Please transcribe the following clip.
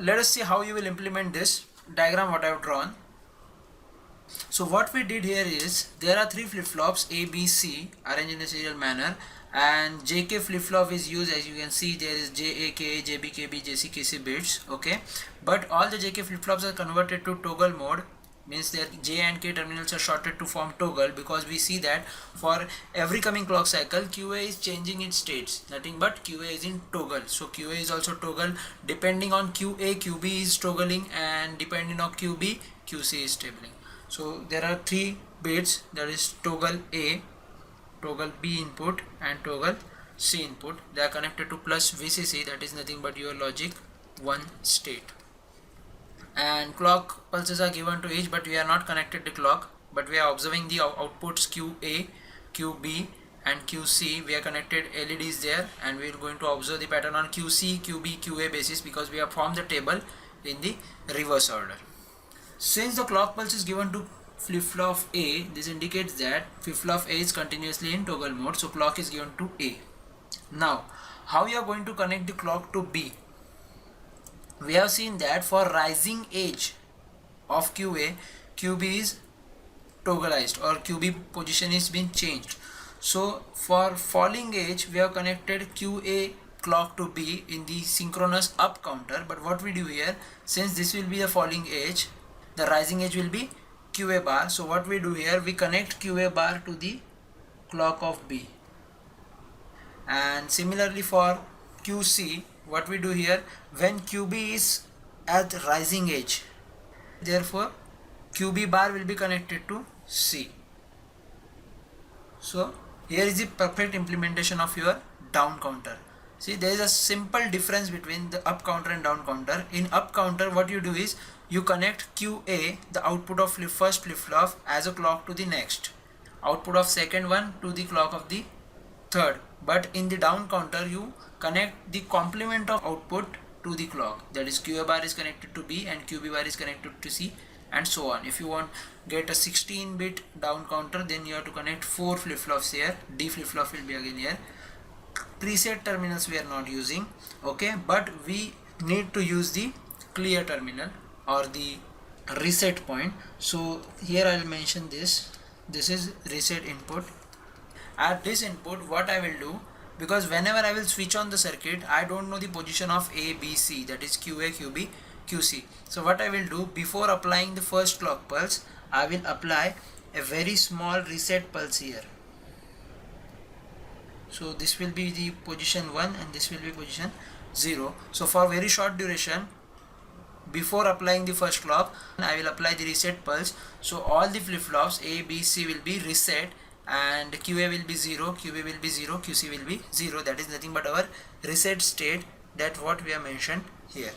let us see how you will implement this diagram what I have drawn. So what we did here is there are three flip-flops A, B, C arranged in a serial manner, and JK flip-flop is used. As you can see, there is JA, KA, JB, KB, JC, KC bits. Okay, but all the JK flip-flops are converted to toggle mode, means that J and K terminals are shorted to form toggle, because we see that for every coming clock cycle QA is changing its states, nothing but QA is in toggle. So QA is also toggle, depending on QA QB is toggling, and depending on QB QC is tabling. So there are three bits, that is toggle A, toggle B input and toggle C input. They are connected to plus VCC, that is nothing but your logic 1 state, and clock pulses are given to each, but we are not connected to clock, but we are observing the outputs QA, QB and QC. We are connected LEDs there, and we are going to observe the pattern on QC, QB, QA basis, because we have formed the table in the reverse order. Since the clock pulse is given to flip-flop A, this indicates that flip-flop A is continuously in toggle mode, so clock is given to A. Now, how you are going to connect the clock to B? We have seen that for rising edge of QA, QB is toggleized, or QB position is being changed. So for falling edge, we have connected QA clock to B in the synchronous up counter. But what we do here, since this will be the falling edge, the rising edge will be QA bar. So what we do here, we connect QA bar to the clock of B. And similarly for QC, what we do here, when QB is at rising edge, therefore QB bar will be connected to C. So here is the perfect implementation of your down counter. See, there is a simple difference between the up counter and down counter. In up counter, what you do is you connect QA, the output of first flip-flop, as a clock to the next, output of second one to the clock of the third. But in the down counter, you connect the complement of output to the clock, that is QA bar is connected to B and QB bar is connected to C, and so on. If you want get a 16-bit down counter, then you have to connect 4 flip-flops here. D flip-flop will be again here. Preset terminals we are not using, okay, but we need to use the clear terminal or the reset point. So here I will mention this is reset input. At this input, what I will do, because whenever I will switch on the circuit, I don't know the position of A, B, C, that is QA, QB, QC. So what I will do, before applying the first clock pulse, I will apply a very small reset pulse here. So this will be the position 1 and this will be position 0. So for very short duration, before applying the first clock, I will apply the reset pulse. So all the flip-flops A, B, C will be reset, and QA will be 0, QB will be 0, QC will be 0. That is nothing but our reset state, that what we have mentioned here.